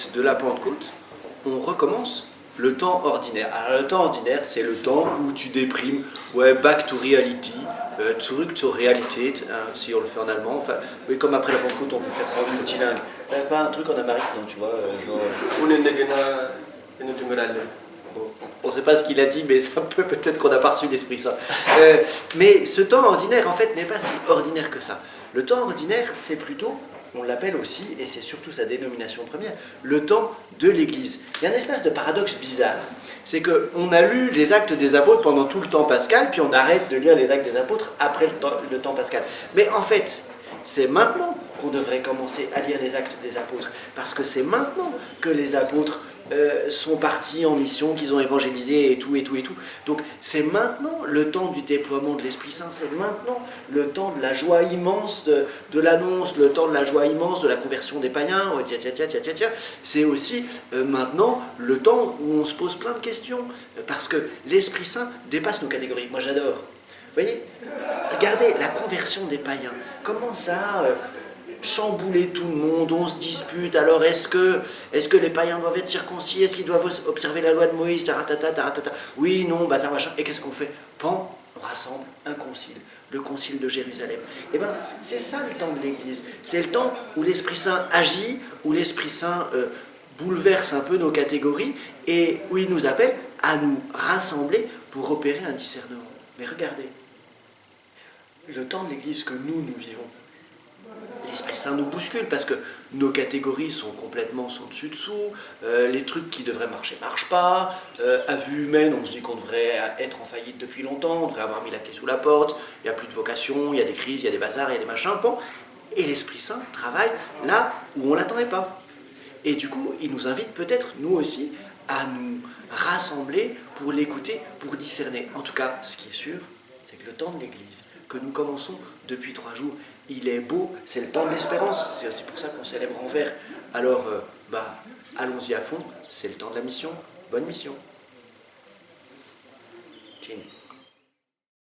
rite de la Pentecôte, on recommence le temps ordinaire. Alors le temps ordinaire, c'est le temps où tu déprimes, ouais, back to reality, zurück zur Realität, hein, si on le fait en allemand. Enfin, oui, comme après la Pentecôte, on peut faire ça en multilingue. T'as pas un truc en amérique, non, tu vois, genre... Bon, on ne sait pas ce qu'il a dit, mais ça peut peut-être qu'on n'a pas reçu l'Esprit Saint. Mais ce temps ordinaire, en fait, n'est pas si ordinaire que ça. Le temps ordinaire, c'est plutôt, on l'appelle aussi, et c'est surtout sa dénomination première, le temps de l'Église. Il y a un espèce de paradoxe bizarre. C'est qu'on a lu les Actes des Apôtres pendant tout le temps pascal, puis on arrête de lire les Actes des Apôtres après le temps pascal. Mais en fait, c'est maintenant qu'on devrait commencer à lire les Actes des Apôtres, parce que c'est maintenant que les apôtres sont partis en mission, qu'ils ont évangélisé et tout, et tout, et tout. Donc c'est maintenant le temps du déploiement de l'Esprit Saint, c'est maintenant le temps de la joie immense de l'annonce, le temps de la joie immense de la conversion des païens, c'est aussi maintenant le temps où on se pose plein de questions, parce que l'Esprit Saint dépasse nos catégories. Moi j'adore. Vous voyez, regardez la conversion des païens, comment ça chambouler tout le monde, on se dispute, alors est-ce que les païens doivent être circoncis, est-ce qu'ils doivent observer la loi de Moïse, taratata, oui, non, bazar, machin, et qu'est-ce qu'on fait? Pan, on rassemble un concile, le concile de Jérusalem. Et bien, c'est ça le temps de l'Église, c'est le temps où l'Esprit Saint agit, où l'Esprit Saint bouleverse un peu nos catégories, et où il nous appelle à nous rassembler pour opérer un discernement. Mais regardez, le temps de l'Église que nous vivons, l'Esprit Saint nous bouscule parce que nos catégories sont complètement dessus-dessous, les trucs qui devraient marcher ne marchent pas, à vue humaine on se dit qu'on devrait être en faillite depuis longtemps, on devrait avoir mis la clé sous la porte, il n'y a plus de vocation, il y a des crises, il y a des bazars, il y a des machins, bon, et l'Esprit Saint travaille là où on ne l'attendait pas. Et du coup, il nous invite peut-être, nous aussi, à nous rassembler pour l'écouter, pour discerner. En tout cas, ce qui est sûr, c'est que le temps de l'Église, que nous commençons depuis 3 jours, il est beau, c'est le temps de l'espérance, c'est aussi pour ça qu'on célèbre en vert. Alors, allons-y à fond, c'est le temps de la mission, bonne mission. Chin.